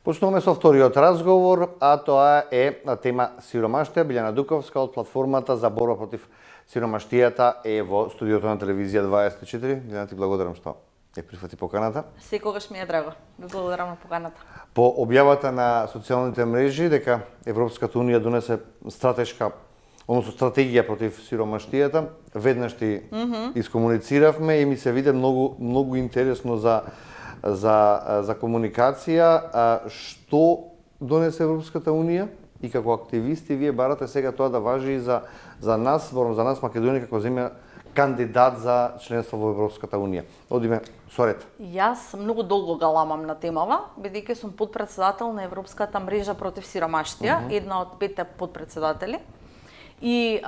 Почнуваме со вториот разговор, а тоа е на тема сиромаштија. Билјана Дуковска од платформата за борба против сиромаштијата е во студиото на телевизија 24. Билјана, ти благодарам што ја прифати поканата. Секогаш ми е драго. Ви благодарам на поканата. По објавата на социјалните мрежи дека Европската унија донесе стратегија против сиромаштијата, веднаш ти искомунициравме и ми се виде многу интересно за комуникација, што донесе Европската унија и како активисти вие барате сега тоа да важи и за нас, за нас Македонија како земја кандидат за членство во Европската унија. Одиме со ред. Јас многу долго галамам на темава, бидејќи сум подпредседател на Европската мрежа против сиромаштија, една од 5 подпредседатели. И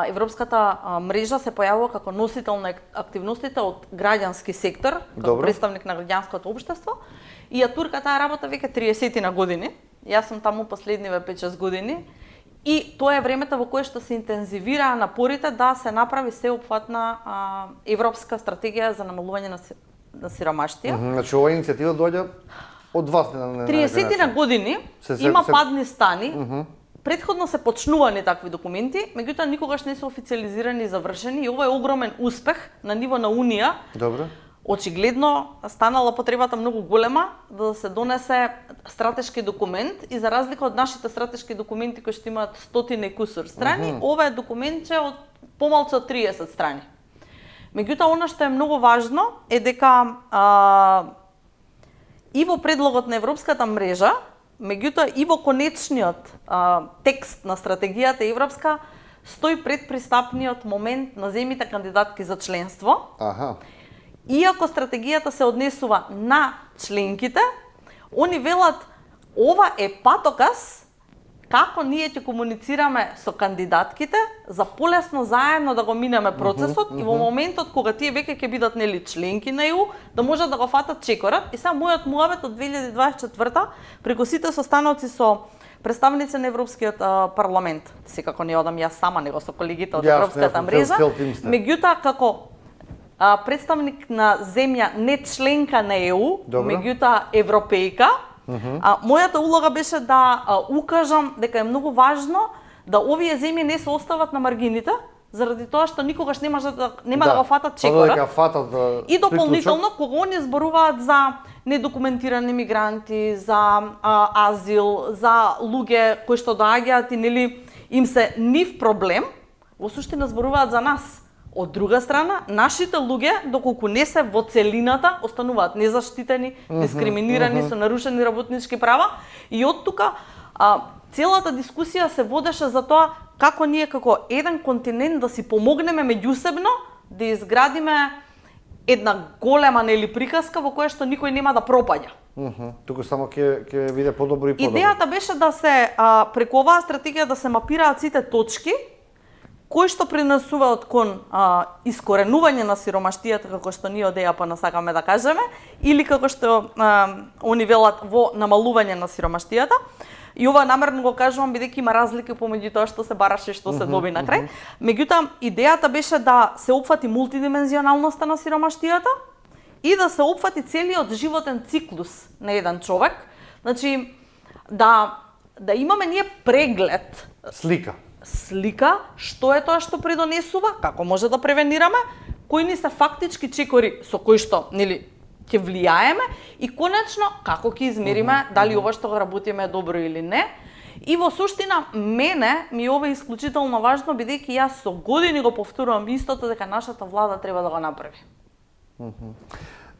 Европската мрежа се појавува како носител на активностите од граѓански сектор, како представник на граѓанското општество. И ја турка таа работа веќе 30 на години. Јас сум таму последниве 5-6 години. И тоа е времето во кое што се интензивираа напорите да се направи сеопфатна европска стратегија за намалување на сиромаштија. Значи оваа иницијатива доаѓа од вас на 30 на години има падни стани. Претходно се почнувани такви документи, меѓутоа никогаш не се официализирани и завршени, и ова е огромен успех на ниво на Унија. Добро. Очигледно станала потребата многу голема да се донесе стратешки документ, и за разлика од нашите стратешки документи кои што имаат стотини кусур страни, ова е документче од помалку од 30 страни. Меѓутоа она што е многу важно е дека и во предлогот на Европската мрежа, меѓутоа и во конечниот текст на стратегијата европска стои предпристапниот момент на земјите кандидатки за членство. Иако стратегијата се однесува на членките, они велат ова е патоказ како ние ќе комуницираме со кандидатките за полесно заедно да го минеме процесот и во моментот кога тие веќе ќе бидат нели членки на ЕУ, да можат да го фатат чекорот. И сега мојот муабет од 2024 преку сите состаноци со представници на Европскиот парламент, секако не одам јас сама, него со колегите од Европската мрежа, меѓутоа како представник на земја не членка на ЕУ, меѓутоа европејка, мојата улога беше да укажам дека е многу важно да овие земји не се остават на маргините, заради тоа што никогаш нема да го фатат чекорот. И дополнително, кога они зборуваат за недокументирани мигранти, за азил, за луѓе кои што доаѓаат и нели им се нив проблем, во суштина зборуваат за нас. Од друга страна, нашите луѓе, доколку не се во целината, остануваат незаштитени, дискриминирани, со нарушени работнички права. И од тука целата дискусија се водеше за тоа како ние како еден континент да си помогнеме меѓусебно да изградиме една голема нели приказка во која што никој нема да пропаѓа. Туку само ќе биде подобро и подобро. Идејата беше да се преку оваа стратегија да се мапираат сите точки кои што принесуваат кон искоренување на сиромаштијата, како што ние од ЕАП сакаме да кажеме, или како што они велат во намалување на сиромаштијата. И ова намерно го кажувам бидејќи има разлики помеѓу тоа што се бараше и што се доби на крај. Меѓутоа, идејата беше да се опфати мултидимензионалноста на сиромаштијата и да се опфати целиот животен циклус на еден човек. Значи, да имаме ние преглед. Слика, што е тоа што придонесува, како може да превенираме, кои ни се фактички чекори со кои што нели ќе влијаеме и конечно како ќе измериме дали ова што го работиме е добро или не. И во суштина мене ми ова е исклучително важно бидејќи јас со години го повторувам истото дека нашата влада треба да го направи.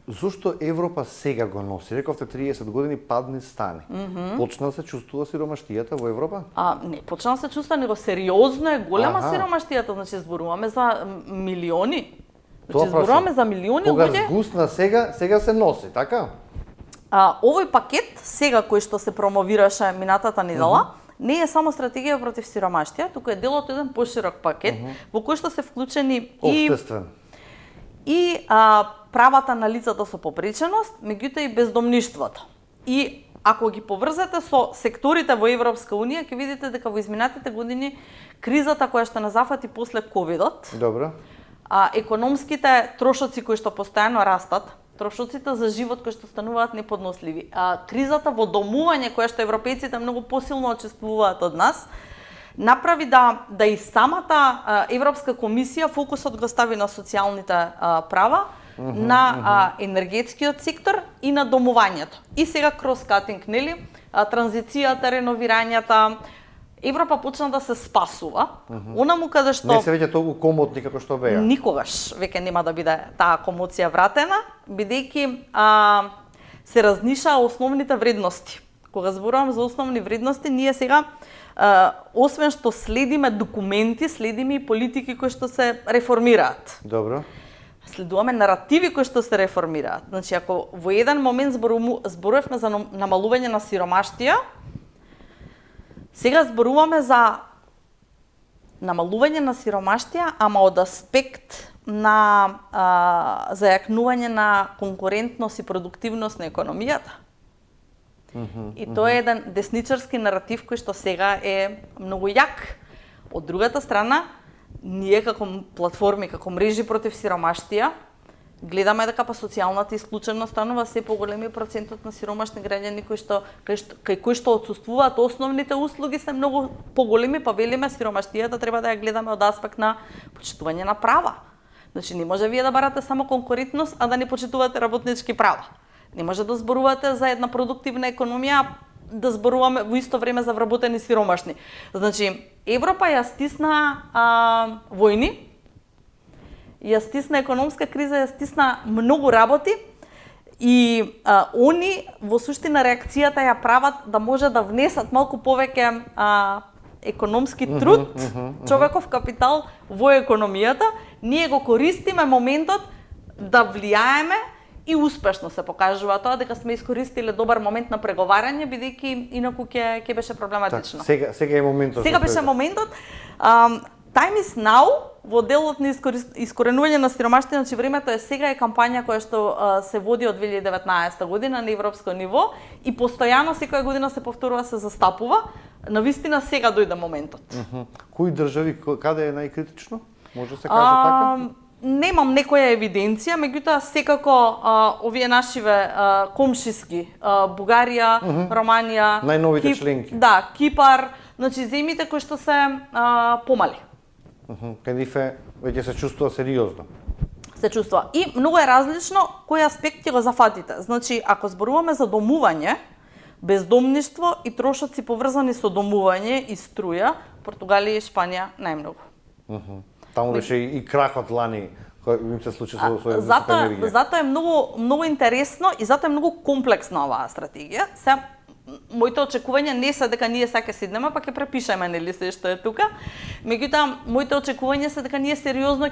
Зошто Европа сега го носи? Рековте 30 години падни стани. Почна се чувствува сиромаштијата во Европа? Не, почна се чувствува, него сериозно е голема сиромаштијата, значи зборуваме за милиони. Значи зборуваме за милиони луѓе. Кога згусна сега се носи, така? Овој пакет сега кој што се промовираше минатата недела, не е само стратегија против сиромаштија, туку е дел од еден поширок пакет во кој што се вклучени и правата на лицата со попреченост, меѓутоа и бездомништвото. И ако ги поврзете со секторите во Европска унија, ќе видите дека во изминатите години кризата која што не зафати после ковидот, економските трошоци кои што постојано растат, трошоците за живот кои што стануваат неподносливи. Кризата во домување која што европејците многу посилно очувствуваат од нас, направи да и самата Европска комисија фокусот го стави на социјалните права, на енергетскиот сектор и на домувањето. И сега крос-катинг, нели? Транзицијата, реновирањата, Европа почна да се спасува. Онаму каде што не се веќе толку комотни како што беа. Никогаш веќе нема да биде таа комоција вратена, бидејќи се разнишаа основните вредности. Кога зборувам за основни вредности, ние сега освен што следиме документи, следиме и политики кои што се реформираат. Добро. Следуваме наративи кои што се реформираат. Значи, ако во еден момент зборувавме за намалување на сиромаштија, сега зборуваме за намалување на сиромаштија, ама од аспект на зајакнување на конкурентност и продуктивност на економијата. И тоа е еден десничарски наратив кој што сега е многу јак. Од другата страна, ние како платформи, како мрежи против сиромаштија, гледаме дека па социјалната исклученост станува се поголеми, процентот на сиромашни граѓани кај кои што отсуствуваат основните услуги се многу поголеми, па велиме сиромаштијата треба да ја гледаме од аспект на почитување на права. Значи не може вие да барате само конкурентност, а да не почитувате работнички права. Не може да зборувате за една продуктивна економија, да зборуваме во исто време за вработени сиромашни. Значи, Европа ја стисна војни, ја стисна економска криза, ја стисна многу работи и они во суштина реакцијата ја прават да може да внесат малку повеќе економски труд, човеков капитал во економијата. Ние го користиме моментот да влијаеме и успешно се покажува тоа дека сме искористиле добар момент на преговарање, бидејќи инаку ќе беше проблематично. Сега е моментот. Сега беше моментот. Time is now во делот на искоренување на сиромаштина, значи времето е сега, е кампања која што се води од 2019 година на европско ниво и постојано секоја година се повторува, се застапува. Навистина сега дојде моментот. Кои држави, каде е најкритично? Може да се каже така? Немам некоја евиденција, меѓутоа секако овие нашиве комшиски, Бугарија, Романија, најновите членки. Да, Кипар, значи земјите кои што се помали. Кај нив веќе се чувствува сериозно. Се чувствува. И многу е различно кој аспект ќе го зафатите. Значи, ако зборуваме за домување, бездомништво и трошоци поврзани со домување и струја, Португалија и Шпанија најмногу. Таму беше и крахот лани кој им се случи со енергија. Затоа е многу интересно и затоа е многу комплексна оваа стратегија. Се моите очекувања не се дека ние сега ќе седнеме па ќе препишеме нели се што е тука. Меѓутоа моите очекувања се дека ние сериозно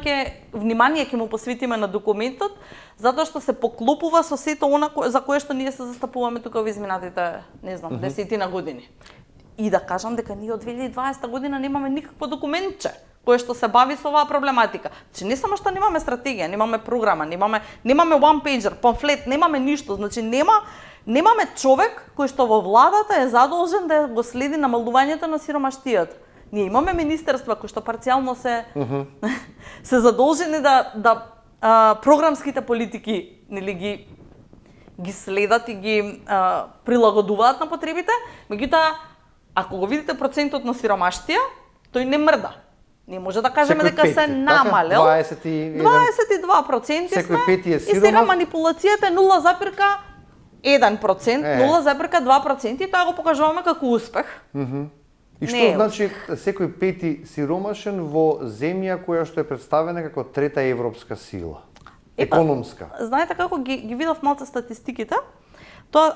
внимание ќе му посветиме на документот, затоа што се поклопува со сето она за кое што ние се застапуваме тука во изминатите, не знам, десетина години. И да кажам дека ние од 2020 година немаме никакво документче кое што се бави со оваа проблематика. Значи не само што немаме стратегија, немаме програма, немаме one pager, памфлет, немаме ништо. Значи немаме човек кој што во владата е задолжен да го следи намалувањето на сиромаштијата. Ние имаме министерства кои што парцијално се задолжени да програмските политики нели ги следат и ги прилагодуваат на потребите, меѓутоа ако го видите процентот на сиромаштија, тој не мрда. Не може да кажеме дека се намалел. 22% сме и сега манипулацијата е 0,1%, 0,2% и тоа го покажуваме како успех. И што значи секој пети сиромашен во земја која што е представена како трета европска сила? Економска. Знаете како ги видов малце статистиките?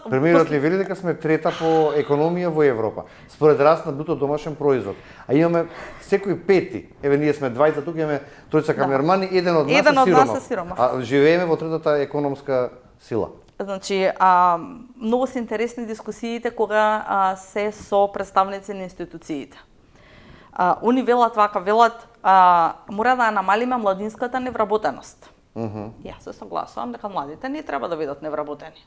Премиерот ли вели дека сме трета по економија во Европа, според раст на бруто домашен производ. А имаме секој пети, еве ние сме двајца тука, имаме тројца камермани, еден од нас е сиромаш. А живееме во третата економска сила. Значи, многу се интересни дискусиите кога се со представници на институциите. Они велат вака, мора да намалиме младинската невработеност. Јас се согласувам дека младите не треба да бидат невработени.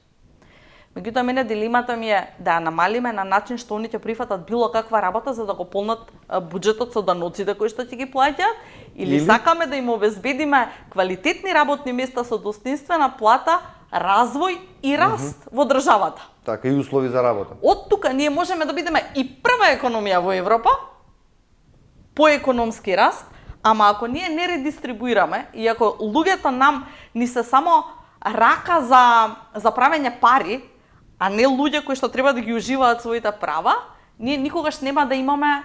Меѓутоа, мене дилемата ми е да ја намалиме на начин што они ќе прифатат било каква работа за да го полнат буџетот со даноците кои што ќе ги плаќаат, или сакаме да им обезбедиме квалитетни работни места со достоинствена плата, развој и раст во државата. Така и услови за работа. Од тука ние можеме да бидеме и прва економија во Европа по економски раст, ама ако ние не редистрибуираме и ако луѓето нам ни се само рака за правење пари, а не луѓе кои што треба да ги уживаат своите права, ние никогаш нема да имаме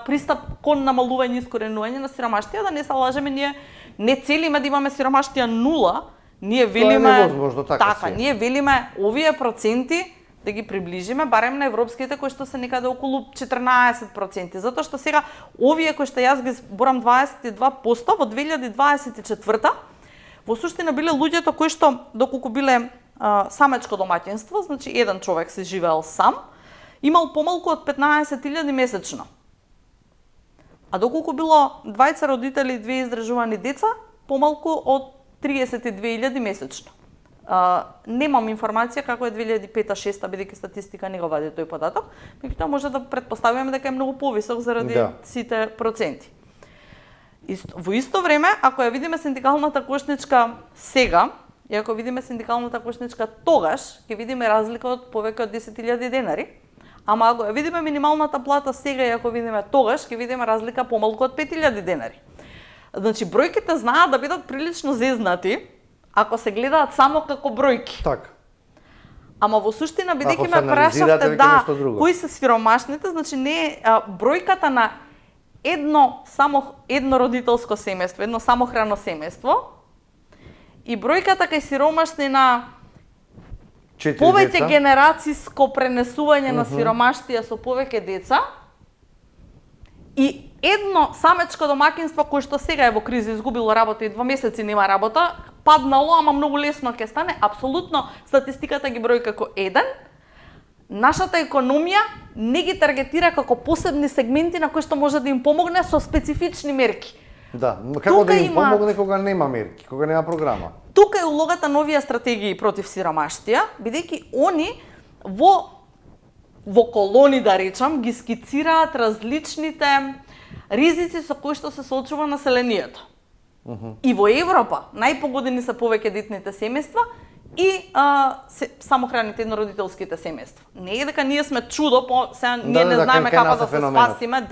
пристап кон намалување и искоренување на сиромаштија. Да не се лажеме, ние не целиме да имаме сиромаштија нула, ние велиме Тоа е невозможно, така ние велиме овие проценти да ги приближиме барем на европските кои што се некаде околу 14%, затоа што сега овие кои што јас ги зборам 22% во 2024 во суштина биле луѓето кои што доколку биле самечко домаќинство, значи еден човек се живеел сам, имал помалку од 15.000 месечно. А доколку било двајца родители и две издржувани деца, помалку од 32.000 месечно. Немам информација како е 2005-2006, бидејќи статистика не го вади тој податок, меѓутоа може да претпоставиме дека е многу повисок заради сите проценти. Во исто време, ако ја видиме синдикалната кошничка сега, и ако видиме синдикалната кошничка тогаш, ќе видиме разлика од повеќе од 10.000 денари, ама ако ја видиме минималната плата сега и ако видиме тогаш, ќе видиме разлика помалку од 5.000 денари. Значи, бројките знаат да бидат прилично зезнати, ако се гледаат само како бројки. Така. Ама во суштина, бидејќи ме прашавте кои се сиромашните, значи не бројката на едно родителско семејство, едно самохрано семејство и бројката кај сиромашни на повеќе генерацијско пренесување на сиромаштија со повеќе деца и едно самечко домаќинство кој што сега е во криза, изгубило работа и 2 месеци нема работа, паднало, ама многу лесно ќе стане, апсолутно статистиката ги брои како еден. Нашата економија не ги таргетира како посебни сегменти на кои што може да им помогне со специфични мерки. Да, како да им помогне кога нема мерки, кога нема програма? Тука е улогата на овие стратегии против сиромаштија, бидејќи они во колони, да речам, ги скицираат различните ризици со кои што се соочува населението. И во Европа најпогодени се повеќе детните семејства и самохраните еднородителските семејства. Не е дека ние сме чудо, сега ние не знаеме како да се спасиме,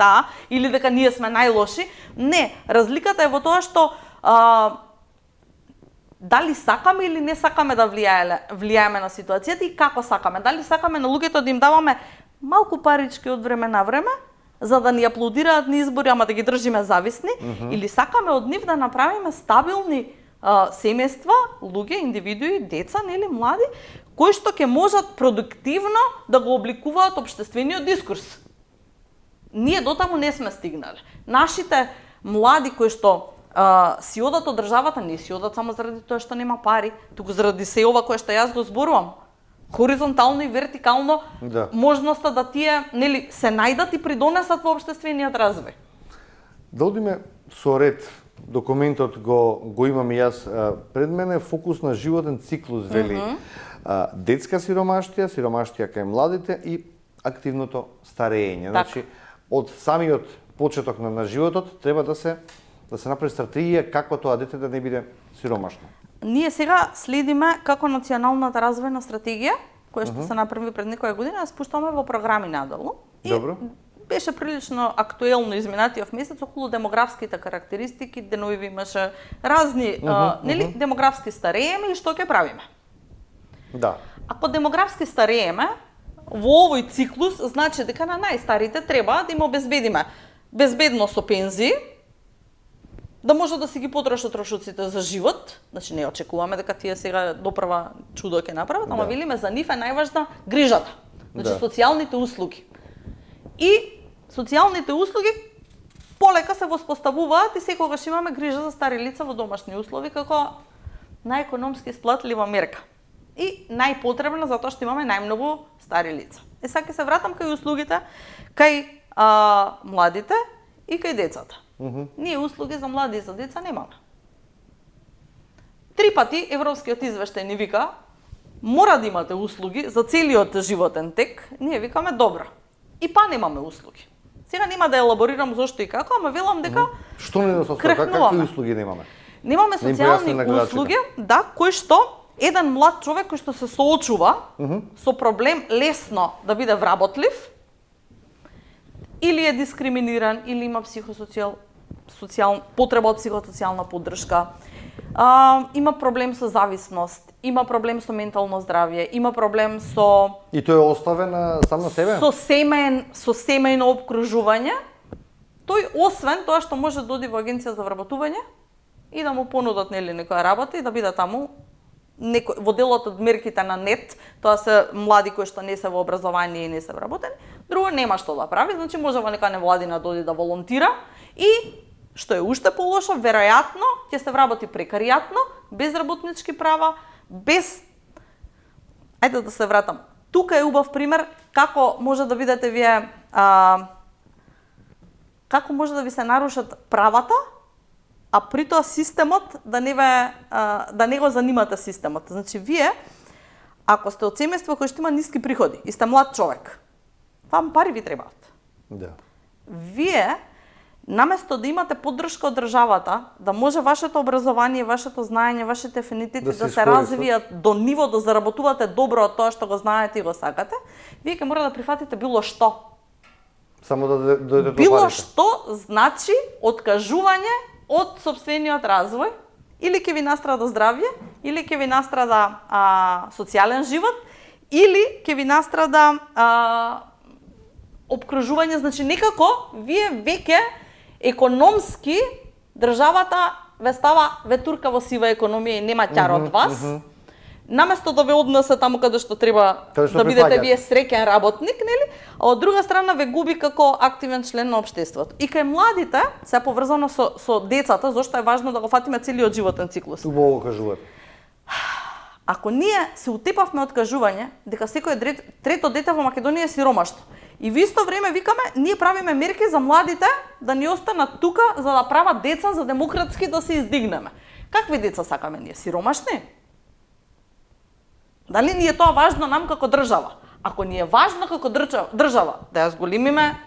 или дека ние сме најлоши. Не, разликата е во тоа што дали сакаме или не сакаме да влијаеме на ситуацијата и како сакаме. Дали сакаме на луѓето да им даваме малку парички од време на време, за да ни аплодираат на избори, ама да ги држиме зависни, или сакаме од нив да направиме стабилни семејства, луѓе, индивидуи, деца, нели, млади, кои што ќе можат продуктивно да го обликуваат општествениот дискурс. Ние дотаму не сме стигнале. Нашите млади кои што си одат од државата, не си одат само заради тоа што нема пари, туку заради се ова кое што јас го зборувам. Хоризонтално и вертикално можноста да тие, нели, се најдат и придонесат во општествениот развој. Да одиме со ред. Документот го имам и јас пред мене, фокус на животен циклус вели детска сиромаштија, сиромаштија кај младите и активното старење. Значи, од самиот почеток на животот треба да се направи стратегија како тоа дете да не биде сиромашно. Ние сега следиме како националната развојна стратегија, која што се направи пред некоја година, спуштаме во програми надолу. Добро. Беше прилично актуелно изминатиот месец околу демографските карактеристики, денови имаше разни, нели, демографски старееме и што ќе правиме. Да. Ако демографски старееме, во овој циклус, значи дека на најстарите треба да им обезбедиме безбедност со пензии, да може да си ги потрошат трошоците за живот, значи не очекуваме дека тие сега допрва чудо ќе направат, ама велиме за нив е најважна грижата, значи социјалните услуги. И социјалните услуги полека се воспоставуваат и секогаш имаме грижа за стари лица во домашни услови како најекономски исплатлива мерка. И најпотребна затоа што имаме најмногу стари лица. Сега ќе се вратам кај услугите, кај младите и кај децата. Ние услуги за млади и за деца немаме. 3 пати Европскиот извештај ни вика мора да имате услуги за целиот животен тек, ние викаме добро. И па немаме услуги. Сега нема да елаборирам зошто и како, ама велам дека што недостаток, какви услуги немаме? Немаме социјални услуги, кои што еден млад човек кој што се соочува со проблем лесно да биде вработлив, или е дискриминиран, или има потреба од психосоцијална поддршка, има проблем со зависност, има проблем со ментално здравје, има проблем со... И тој е оставен сам на себе? Со семејно обкружување, тој освен тоа што може да оди во агенција за вработување и да му понудат некоја работа и да биде таму во делот од мерките на НЕТ, тоа се млади кои што не се во образование и не се вработени, друго нема што да прави, значи може во нека невладина да оди да волонтира и што е уште полошо, веројатно ќе се вработи прекаријатно, без работнички права, без... Ајде да се вратам. Тука е убав пример како може да бидете вие како може да ви се нарушат правата, а при тоа системот да не го занимате системот. Значи вие ако сте од семејство кој што има ниски приходи и сте млад човек, вам пари ви требаат. Да. Вие наместо да имате поддршка од државата, да може вашето образование, вашето знаење, вашите афинитети да се развијат до ниво да заработувате добро од тоа што го знаете и го сакате, вие ќе мора да прифатите било што. Само да дојдете до било парите. Што значи откажување од сопствениот развој, или ќе ви настрада здравје, или ќе ви настрада социјален живот, или ќе ви настрада обкружување, значи некако вие веќе економски државата ве става ветурка во сива економија и нема ќар од вас. Наместо да ве однесе таму каде што треба да бидете вие среќен работник, нели? А од друга страна ве губи како активен член на општеството. И кај младите се поврзано со децата, зашто е важно да го фатиме целиот животен циклус. Убаво кажувате. Ако ние се утепавме од кажување дека секој трето дете во Македонија е сиромашно, и во исто време викаме, ние правиме мерки за младите да ни останат тука за да прават деца, за демократски да се издигнеме. Какви деца сакаме ние? Сиромашни? Дали ни е тоа важно нам како држава? Ако ни е важно како држава да ја зголемиме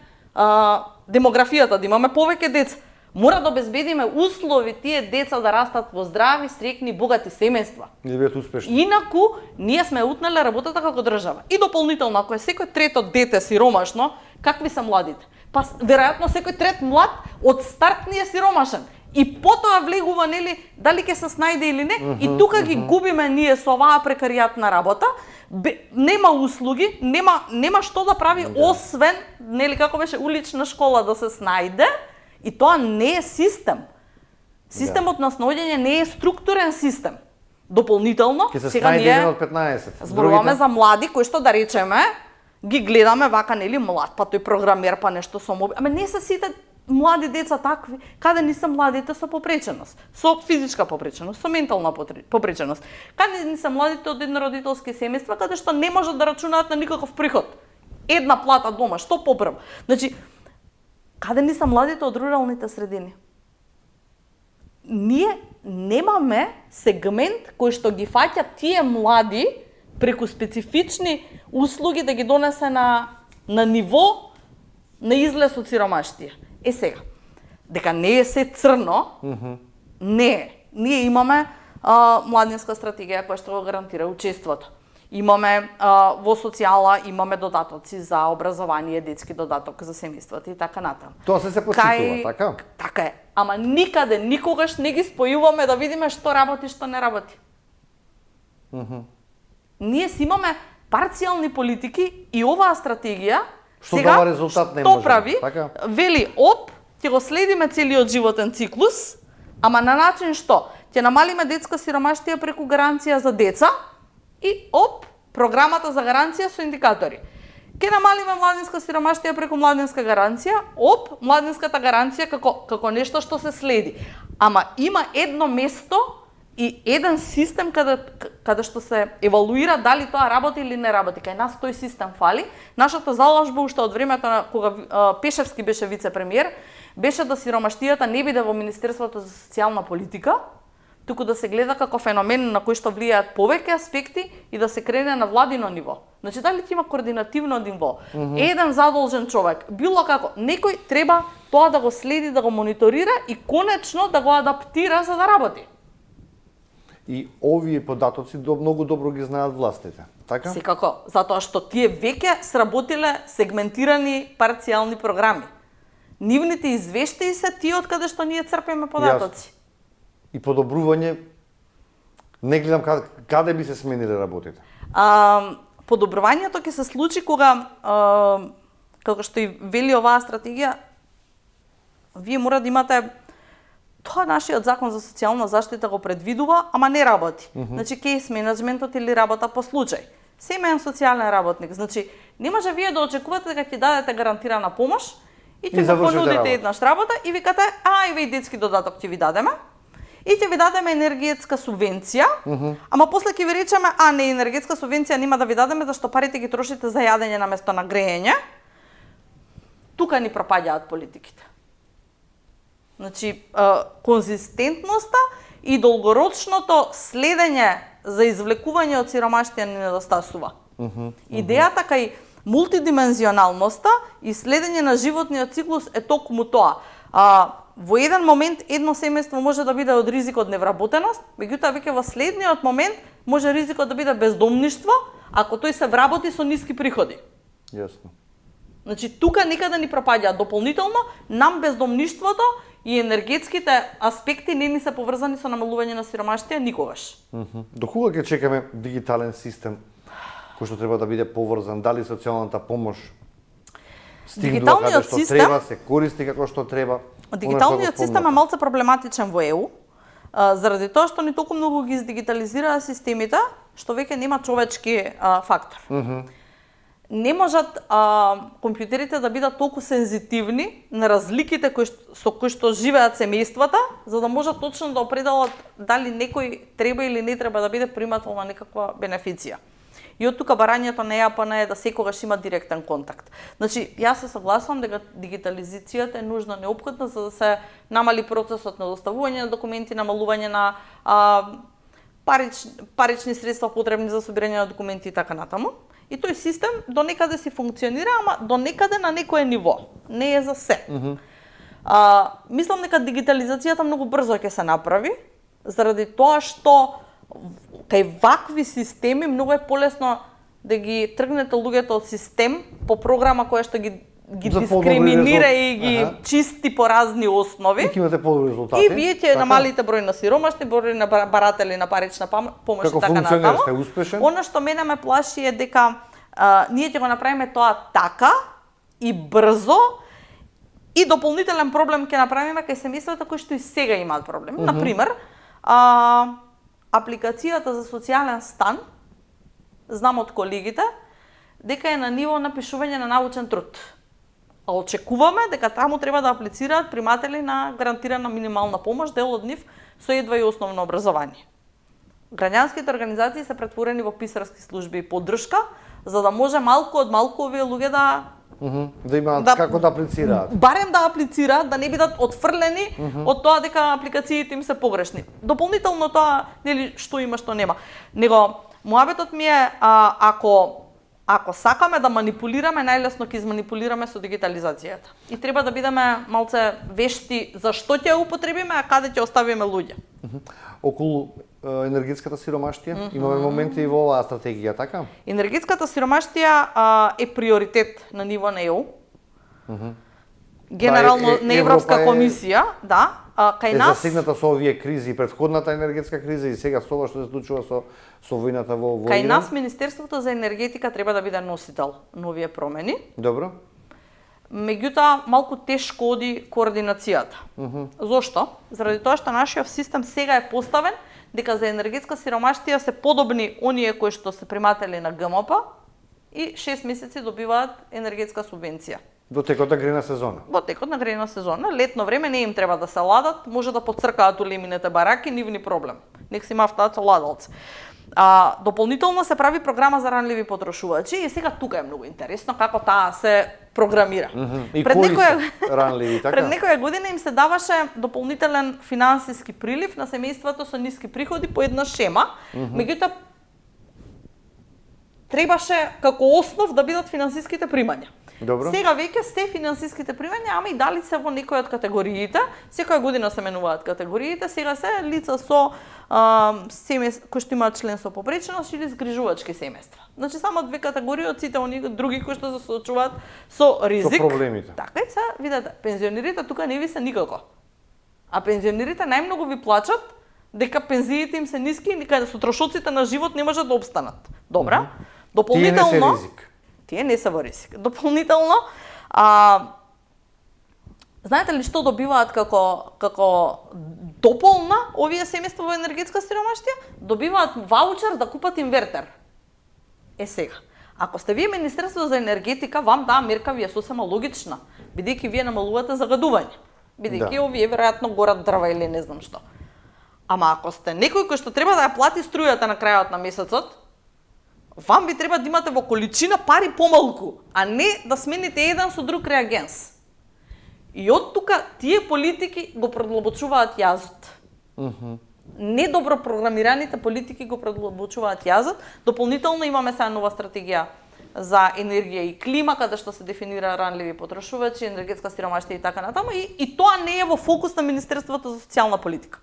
демографијата, да имаме повеќе деца, мора да обезбедиме услови тие деца да растат во здрави, среќни, богати семејства. И да бидат успешни. Инаку ние сме утнале работата како држава. И дополнително, ако е секој трето дете сиромашно, какви се младите? Па веројатно секој трет млад од старт ни е сиромашен. И потоа влегува, нели, дали ќе се снајде или не, и тука ги губиме ние со оваа прекаријатна работа, нема услуги, нема што да прави освен, нели, како беше улична школа да се снајде, и тоа не е систем. Системот на снаоѓање не е структурен систем. Дополнително, сега ние од 15. Зборуваме за млади кои што да речеме, ги гледаме вака, нели, млад, па тој програмер, па нешто со моби. Аме не се сите млади деца такви, каде не се младите со попреченост, со физичка попреченост, со ментална попреченост. Каде не се младите од еднородителски семејства, каде што не можат да рачунаат на никаков приход. Една плата дома, што попрв. Значи, каде не се младите од руралните средини? Ние немаме сегмент кој што ги фаќа тие млади преку специфични услуги да ги донесе на ниво на излез од сиромаштија. Е сега, дека не е се црно, не е. Ние имаме младинска стратегија која што го гарантира учеството. Имаме во социјала, имаме додатоци за образование, детски додаток за семејствата и така натаму. Тоа се почитува, така? Така е. Ама никаде, никогаш не ги спојуваме да видиме што работи, што не работи. Ние си имаме парцијални политики и оваа стратегија што дава резултат не може. Што прави? Така? Вели, ќе го следиме целиот животен циклус, ама на начин што? Ќе намалиме детска сиромаштија преку гаранција за деца и програмата за гаранција со индикатори. Ќе намалиме младинска сиромаштија преку младинска гаранција, младинската гаранција како нешто што се следи. Ама има едно место и еден систем каде што се евалуира дали тоа работи или не работи. Кај нас тој систем фали. Нашата залажба уште од времето на кога Пешевски беше вице-премиер, беше да сиромаштијата не биде во Министерството за социјална политика, туку да се гледа како феномен на кој што влијаат повеќе аспекти и да се крене на владино ниво. Значи дали ќе има координативно ниво, еден задолжен човек, било како, некој треба тоа да го следи, да го мониторира и конечно да го адаптира за да работи. И овие податоци многу добро ги знаат властите, така? Секако, затоа што тие веќе сработиле сегментирани парцијални програми. Нивните извештаи се тие од каде што ние црпиме податоци. И подобрување, не гледам каде би се смениле работите. Подобрувањето ќе се случи кога, како што и вели оваа стратегија, вие мора да имате, тоа нашиот закон за социјална заштита го предвидува, ама не работи. Значи, кейс менеджментот или работа по случај. Семеен социјален работник. Значи, не може вие да очекувате дека ќе дадете гарантирана помош и ќе му понудите еднаш работа и викате, еве и детски додаток ќе ви дадеме. И ќе ви дадеме енергетска субвенција, ама после ќе ви речеме, не, енергетска субвенција нема да ви дадеме, зашто парите ги трошите за јадење наместо на грејење. Тука ни пропаѓаат политиките. Значи, конзистентноста и долгорочното следење за извлекување од сиромаштија не недостасува. Идејата кај мултидимензионалноста и следење на животниот циклус е токму тоа. Во еден момент едно семејство може да биде од ризик од невработеност, меѓутоа веќе во следниот момент може ризикот да биде бездомништво, ако тој се вработи со ниски приходи. Јасно. Значи, тука некаде ни пропаѓаат дополнително, нам бездомништвото и енергетските аспекти не ни се поврзани со намалување на сиромаштија никогаш. До кога ќе чекаме дигитален систем кој што треба да биде поврзан, дали социјалната помош стигнува каде што треба, се користи како што треба? Дигиталниот систем е малце проблематичен во ЕУ, заради тоа што ни толку многу ги издигитализираа системите, што веќе нема човечки фактор. Не можат компјутерите да бидат толку сензитивни на разликите со кои што живеат семејствата, за да можат точно да определат дали некој треба или не треба да биде примател на некаква бенефиција. И од тука барањето на ЕАПН е да секогаш има директен контакт. Значи, јас се согласувам дека дигитализацијата е нужна, неопходна за да се намали процесот на доставување на документи, намалување на парични средства потребни за собирање на документи и така натаму. И тој систем до некаде си функционира, ама до некаде на некое ниво. Не е за се. Мислам дека дигитализацијата многу брзо ќе се направи, заради тоа што кај вакви системи многу е полесно да ги тргнете луѓето од систем по програма која што ги дискриминира и ги чисти по разни основи. И имате подобри резултати. И вие ќе намалите број на сиромашни, број на баратели на парична помош и така натаму. Како функционер сте успешен? Она што мене ме плаши е дека ние ќе го направиме тоа така и брзо и дополнителен проблем ќе направиме кај семејствата кои што и сега имаат проблеми. Например, апликацијата за социјален стан, знам од колегите, дека е на ниво на пишување на научен труд. А очекуваме дека таму треба да аплицираат приматели на гарантирана минимална помош, дел од нив со едва и основно образование. Граѓанските организации се претворени во писарски служби и поддршка, за да може малку од малку овие луѓе да имаат како да аплицираат. Барем да аплицираат, да не бидат отфрлени од тоа дека апликациите им се погрешни. Дополнително тоа, нели, што има, што нема. Него, муабетот ми е, ако сакаме да манипулираме, најлесно ќе изманипулираме со дигитализацијата. И треба да бидеме малце вешти за што ќе употребиме, а каде ќе оставиме луѓе. Околу енергетската сиромаштија, имаме моменти и во оваа стратегија, така? Енергетската сиромаштија е приоритет на ниво на ЕУ. Генерално на Европска комисија, да. Кај нас засегната со овие кризи, претходната енергетска криза и сега со ова што се случува со војната во Иран. Кај нас Министерството за енергетика треба да биде носител на овие промени. Добро. Меѓутоа, малку тешко оди координацијата. Зошто? Заради тоа што нашиот систем сега е поставен дека за енергетска сиромаштија се подобни оние кои што се приматели на ГМП и 6 месеци добиваат енергетска субвенција. Во текот на грејна сезона. Во текот на грејна сезона, летно време не им треба да се ладат, може да подцркаат улемините бараки, нивни проблем. Нек си мафтаат со ладалци. Дополнително се прави програма за ранливи потрошувачи и сега тука е многу интересно како таа се програмира. И кои се ранливи, така? Пред некоја година им се даваше дополнителен финансиски прилив на семејството со ниски приходи по една шема, меѓутоа требаше како основ да бидат финансиските примања. Добро. Сега веќе се финансиските примања, ама и дали се во некој од категориите, секоја година се менуваат категориите, сега се лица со кои што имаат членство по преченост или згрижувачки семејства. Значи само две категории од сите оние други кои што се соочуваат со ризик. Со проблемите. Така и се видете, пензионерите тука не ви се никако. А пензионерите најмногу ви плачат дека пензиите им се ниски и дека со трошоците на живот не можат да обстанат. Добра? Дополнително, Тие не се ризик. Тие не се во ризик. Дополнително, знаете ли што добиваат како дополна овие семејства во енергетска сиромаштија? Добиваат ваучер да купат инвертер. Сега, ако сте вие Министерство за енергетика, вам таа мерка ви е сосема логична, бидејќи вие намалувате загадување. Бидејќи овие веројатно горат дрва или не знам што. Ама ако сте некој кој што треба да ја плати струјата на крајот на месецот, вам би треба да имате во количина пари помалку, а не да смените еден со друг реагенс. И од тука тие политики го продлабочуваат јазот. Недобро програмираните политики го продлабочуваат јазот. Дополнително имаме сега нова стратегија за енергија и клима, каде што се дефинира ранливи потрошувачи, енергетска сиромаштија и така натаму, и тоа не е во фокус на Министерството за социјална политика.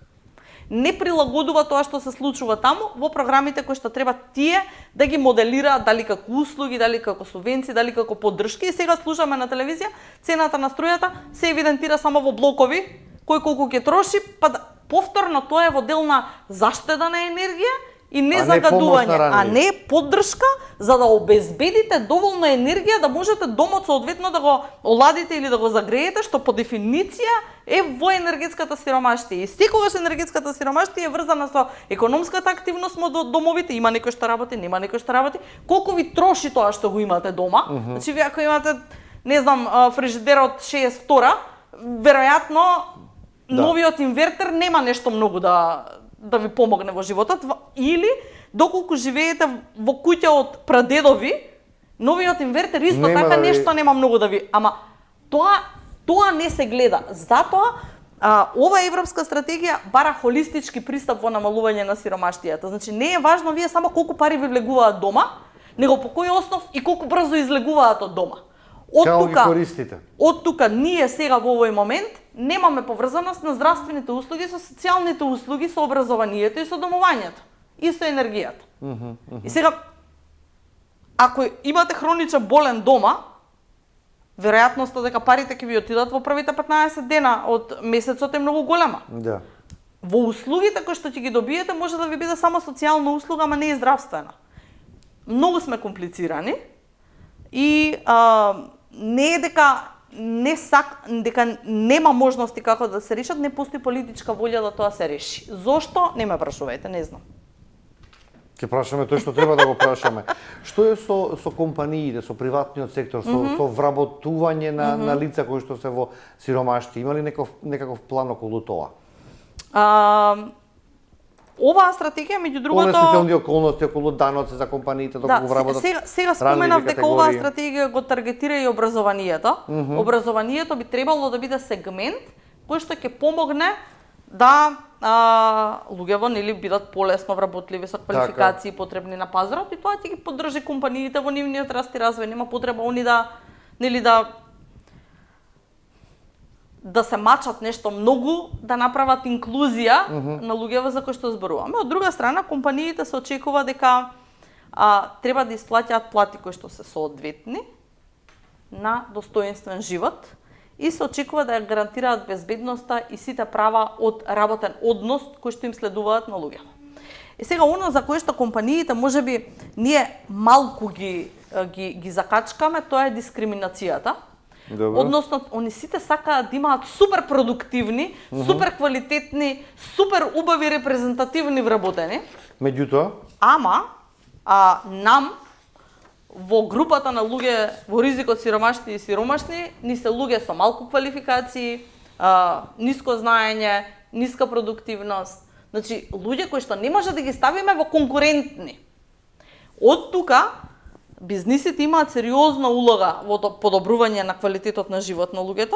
Не прилагодува тоа што се случува таму во програмите кои што треба тие да ги моделираат, дали како услуги, дали како субвенции, дали како поддршки. И сега слушаме на телевизија, цената на струјата се евидентира само во блокови, кој колку ќе троши, па повторно тоа е во дел на заштеда на енергија и не загадување, а не поддршка за да обезбедите доволна енергија да можете домот соодветно да го оладите или да го загреете, што по дефиниција е во енергетската сиромаштија. И секогаш енергетската сиромаштија е врзана со економската активност во домовите, има некој што работи, нема некој што работи, колку ви троши тоа што го имате дома. Значи вие ако имате, не знам, фрижидер од 62-ра, веројатно новиот инвертер нема нешто многу да ви помогне во животот, или доколку живеете во куќа од прадедови, новиот инвертер исто нема така нешто нема многу да ви, ама тоа не се гледа. Затоа ова европска стратегија бара холистички пристап во намалување на сиромаштијата. Значи не е важно вие само колку пари ви влегуваат дома, него по кој основ и колку брзо излегуваат од дома. Од тука ние сега во овој момент немаме поврзаност на здравствените услуги со социјалните услуги, со образованието и со домувањето и со енергијата. И сега, ако имате хроничен болен дома, веројатноста дека парите ќе ви отидат во првите 15 дена од месецот е многу голема. Да. Во услугите кои што ќе ги добиете може да ви биде само социјална услуга, ама не и здравствена. Многу сме комплицирани и не е дека нема можности како да се решат, не постои политичка волја да тоа се реши. Зошто? Не ме прашувајте, не знам. Ќе прашаме тој што треба да го прашаме. Што е со компаниите, со приватниот сектор, со вработување на лица кои што се во сиромаштија? Има ли некаков план околу тоа? Оваа стратегија, меѓу другото... Понесителни околности околу даноци за компаниите, доколку вработат. Сега споменав дека оваа стратегија го таргетира и образованието. Образованието би требало да биде сегмент кој што ќе помогне да луѓето нели бидат полесно вработливи со квалификации потребни на пазарот, и тоа ќе ги поддржи компаниите во нивниот раст и развој. Нема потреба они да се мачат нешто многу, да направат инклузија на луѓето за кои што зборуваме. Од друга страна, компаниите се очекува дека треба да исплаќаат плати кои што се соодветни на достоинствен живот и се очекува да ја гарантираат безбедноста и сите права од работен однос кои што им следуваат на луѓето. И сега оно за кое што компаниите можеби ние малку ги закачкаме, тоа е дискриминацијата. Добро. Односно, они сите сакаат да имаат супер продуктивни, супер квалитетни, супер убави репрезентативни вработени. Меѓутоа? Ама, нам, во групата на луѓе во ризик од сиромашни и сиромашни, ни се луѓе со малку квалификации, ниско знаење, ниска продуктивност. Значи, луѓе кои што не може да ги ставиме во конкурентни. Од тука, бизнисите имаат сериозна улога во подобрување на квалитетот на живот на луѓето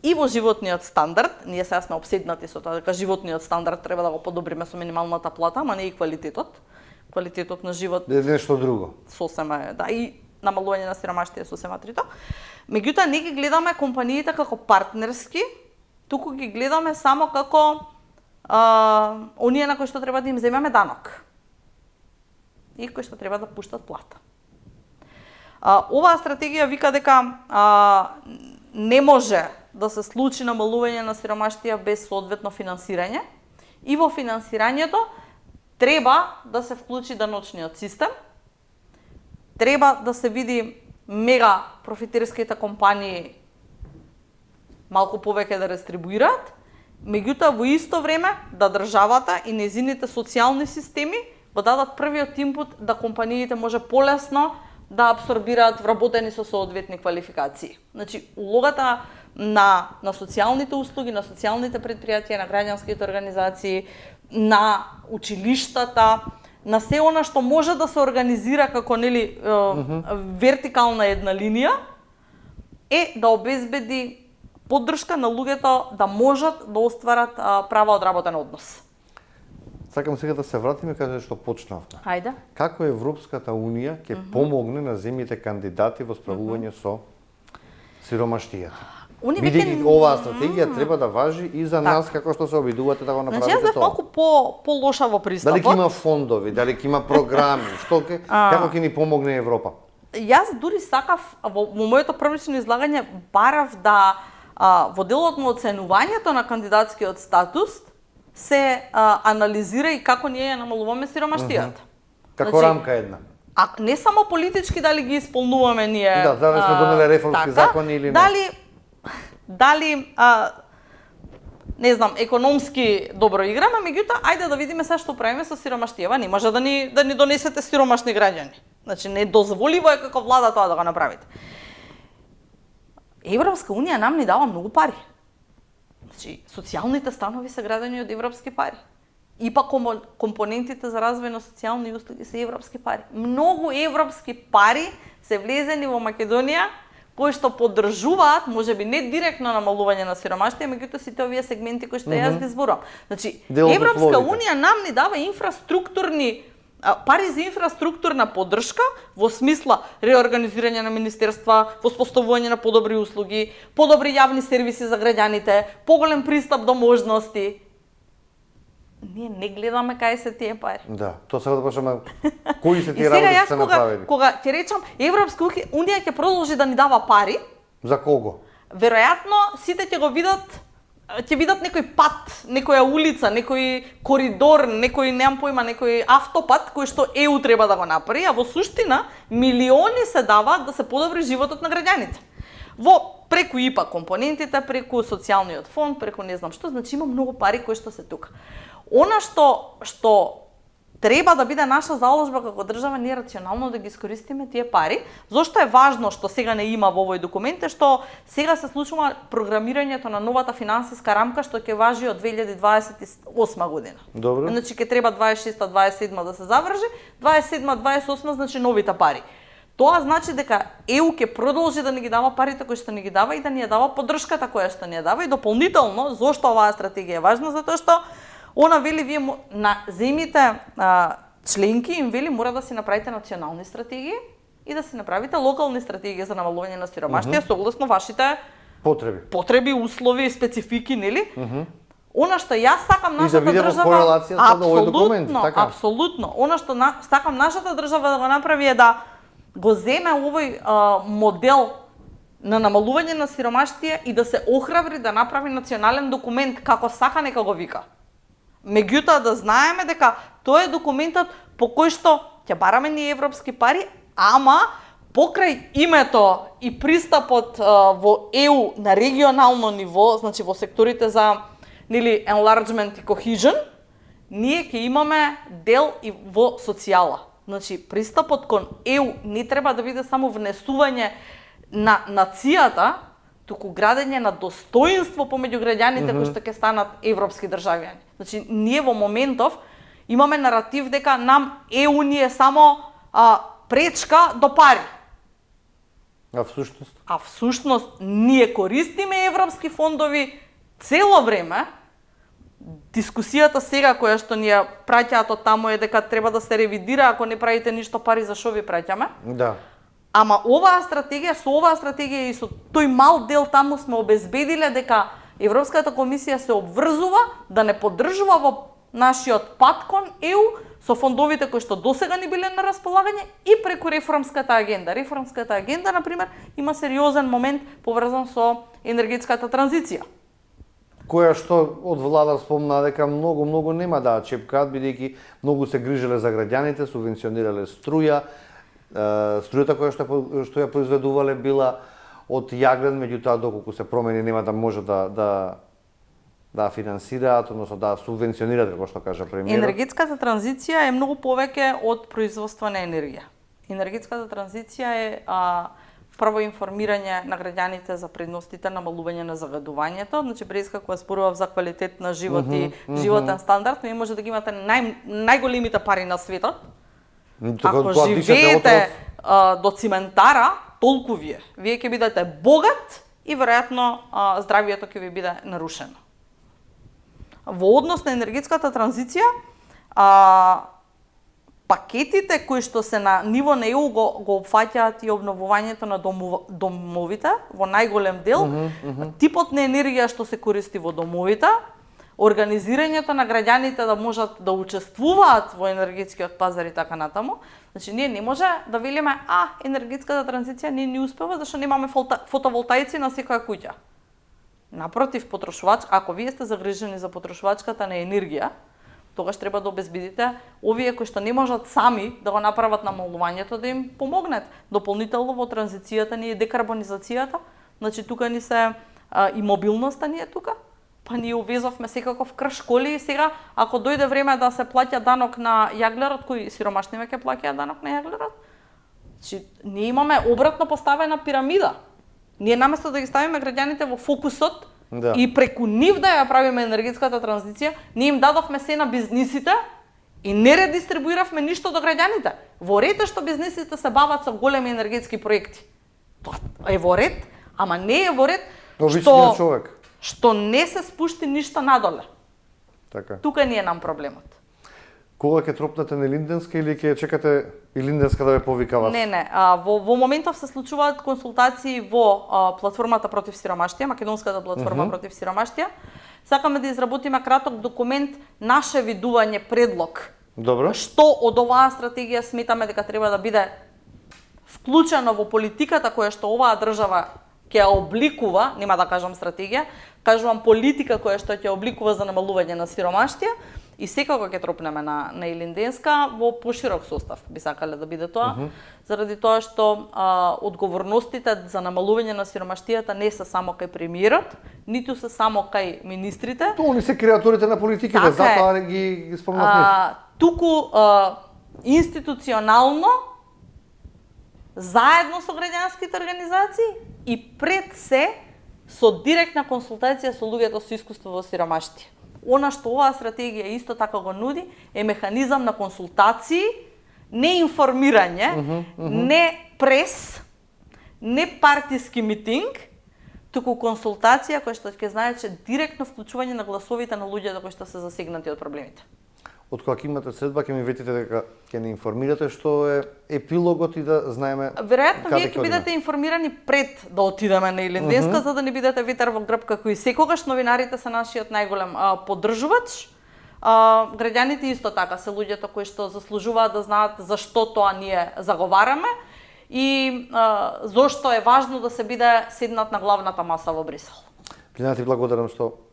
и во животниот стандард. Ние сега сме обседнати со тоа дека животниот стандард треба да го подобриме со минималната плата, ама не и квалитетот. Квалитетот на живот е нешто друго. Сосема е, да. И намалување на сиромаштија сосема трето. Меѓутоа не ги гледаме компаниите како партнерски, туку ги гледаме само како оние на кои што треба да им земеме данок и кои што треба да пуштат плата. Оваа стратегија вика дека не може да се случи намалување на сиромаштија без соодветно финансирање и во финансирањето треба да се вклучи даночниот систем, треба да се види мега профитерските компании малку повеќе да рестрибуираат, меѓутоа во исто време да државата и нејзините социјални системи го дадат првиот импут да компаниите може полесно да абсорбираат вработени со соодветни квалификации. Значи, улогата на социјалните услуги, на социјалните предпријатија, на граѓанските организации, на училиштата, на се она што може да се организира како вертикална една линија, е да обезбеди поддршка на луѓето да можат да остварат права од работен однос. Сакам сега да се вратиме каде што почнавме. Ајде. Како Европската Унија ќе помогне на земјите кандидати во справување со сиромаштијата? Бидејќи оваа стратегија треба да важи и за нас како што се обидувате да го направите тоа. Значи, јас бев малку по-лоша во пристапот. Дали ќе има фондови, дали ќе има програми, како ќе ни помогне Европа? Јас дури сакав во моето првично излагање барав да во делот на оценувањето на кандидатскиот статус се анализира и како ние ја намалуваме сиромаштијата. Како рамка една. А не само политички дали ги исполнуваме ние. Да, дали сме донеле реформски закони или не. Дали не знам, економски добро играме, меѓутоа ајде да видиме се што правиме со сиромаштијава, не може да ни донесете сиромашни граѓани. Значи не дозволиво е како влада тоа да го направите. Европска Унија нам ни дава многу пари. Значи, социјалните станови се градени од европски пари. ИПА компонентите за развој на социјални услуги се европски пари. Многу европски пари се влезени во Македонија, кои што поддржуваат, можеби не директно намалување на сиромаштија, меѓутоа сите овие сегменти кои што јас ги зборувам. Значи, Европска Унија нам ни дава инфраструктурни пари за инфраструктурна поддршка во смисла реорганизирање на министерства, воспоставување на подобри услуги, подобри јавни сервиси за граѓаните, поголем пристап до можности. Ние не гледаме кај се тие пари. Да, тоа сега да почнеме кои се тие работи се направени. Кога ќе речам Европска Унија ќе продолжи да ни дава пари, за кого? Веројатно сите ќе го видат, ќе видат некој пат, некоја улица, некој коридор, некој немам појма, некој автопат кој што ЕУ треба да го направи, а во суштина милиони се даваат да се подобри животот на граѓаните. Преку ИПА компонентите, преку социјалниот фонд, преку не знам што, значи има многу пари кои што се тука. Она што треба да биде наша заложба како држава, ние рационално да ги искористиме тие пари. Зошто е важно што сега не има во овој документ е што сега се случува програмирањето на новата финансиска рамка што ќе важи од 2028 година. Добро. Значи ќе треба 26-27 да се заврши, 27-28 значи новите пари. Тоа значи дека ЕУ ќе продолжи да ни ги дава парите кои што ни ги дава и да ни ја дава поддршката која што ни ја дава и дополнително зошто оваа стратегија е важна затоа што она вели вие на земјите членки им вели мора да си направите национални стратегии и да си направите локални стратегии за намалување на сиромаштија согласно вашите потреби, услови, специфики, нели? Она што јас сакам нашата држава апсолутно, она што сакам нашата држава да го направи е да го земе овој модел на намалување на сиромаштија и да се охрабри да направи национален документ како сака нека го вика. Меѓутоа да знаеме дека тоа е документот по кој што ќе бараме ние европски пари, ама покрај името и пристапот во ЕУ на регионално ниво, значи во секторите за enlargement и cohesion, ние ќе имаме дел и во социјала. Значи пристапот кон ЕУ не треба да биде само внесување на нацијата, туку градење на достоинство помеѓу граѓаните кои што ќе станат европски државјани. Значи, ние во моментов имаме наратив дека нам ЕУ ни е само пречка до пари. А всушност? А всушност ние користиме европски фондови цело време. Дискусијата сега која што ни ја праќаат од таму е дека треба да се ревидира, ако не правите ништо пари, за што ви праќаме? Да. Ама со оваа стратегија и со тој мал дел таму сме обезбедиле дека Европската комисија се обврзува да не поддржува во нашиот пат кон ЕУ со фондовите кои што досега ни биле на располагање и преку реформската агенда. Реформската агенда, например, има сериозен момент поврзан со енергетската транзиција. Која што од влада спомна дека многу нема да чепкаат, бидејќи многу се грижеле за граѓаните, субвенционирале струја, струјата која што ја произведувале била од јаглен, меѓутоа доколку се промени нема да може да финансираат, односно да субвенционираат, како што кажа премиерот. Енергетската транзиција е многу повеќе од производство на енергија. Енергетската транзиција е прво информирање на граѓаните за предностите на намалување на загадувањето, значи пред како зборував за квалитет на живот и животен стандард, вие може да ги имате најголемите пари на светот. Ако живеете до циментара, толку вие ќе бидете богат и веројатно здравието ќе ви биде нарушено. Во однос на енергетската транзиција, пакетите кои што се на ниво на ЕУ го опфаќаат и обновувањето на домовите во најголем дел, типот на енергија што се користи во домовите, организирањето на граѓаните да можат да учествуваат во енергетскиот пазар и така натаму. Значи ние не може да велиме енергетската транзиција не успева зашто немаме фотоволтаици на секоја куќа. Напротив, ако вие сте загрижени за потрошувачката на енергија, тогаш треба да обезбедите овие кои што не можат сами да го направат намалувањето да им помогнат. Дополнително во транзицијата ни е декарбонизацијата, значи тука ни се и мобилноста ни е тука. Па ние увезовме секаков крш школи и сега ако дојде време да се плаќа данок на јаглерот, кои сиромашни ќе плаќаат данок на јаглерот, значи ние имаме обратно поставена пирамида. Ние наместо да ги ставиме граѓаните во фокусот и преку нив да ја правиме енергетската транзиција, ние им дадовме се на бизнисите и не редистрибуиравме ништо до граѓаните. Во ред е што бизнисите се бават со големи енергетски проекти. Тоа е во ред, ама не е во ред што не се спушти ништо надоле. Така. Тука ни е нам проблемот. Кога ќе тропнете на Илинденска или ќе чекате Илинденска да ве повика вас? Не. Во моментов се случуваат консултации во платформата против сиромаштија, македонската платформа против сиромаштија. Сакаме да изработиме краток документ, наше видување предлог. Добро. Што од оваа стратегија сметаме дека треба да биде вклучено во политиката која што оваа држава ќе ја обликува, нема да кажам стратегија, кажувам политика која што ќе обликува за намалување на сиромаштија. И секако ќе тропнеме на Илинденска во поширок состав, би сакале да биде тоа, заради тоа што одговорностите за намалување на сиромаштијата не се само кај премиерот, ниту се само кај министрите. Тоа они се креаторите на политиките, затоа ги спомнав нив. Туку институционално, заедно со граѓанските организации и пред се со директна консултација со луѓето со искуство во сиромаштија. Она што оваа стратегија исто така го нуди е механизам на консултации, не информирање, не прес, не партиски митинг, туку консултација која што ќе знаеше директно вклучување на гласовите на луѓето кои што се засегнати од проблемите. Од кога имате средба, ќе ми ветите дека ќе не информирате што е епилогот и да знаеме. Веројатно вие ќе бидете информирани пред да отидеме на Илинденска, за да не бидете ветер во грб, како и секогаш новинарите се нашиот најголем поддржувач. Граѓаните исто така се луѓето кои што заслужуваат да знаат зашто тоа ние заговараме и зошто е важно да се биде седнат на главната маса во Брисел. Лиljana, ти благодарам што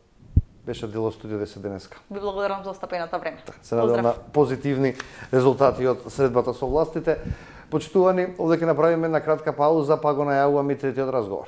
беше дел од Студио 10 денеска. Ви благодарам за остапеното време. Се надевам на позитивни резултати од средбата со властите. Почитувани, овде ќе направиме на кратка пауза, па го најавувам и третиот разговор.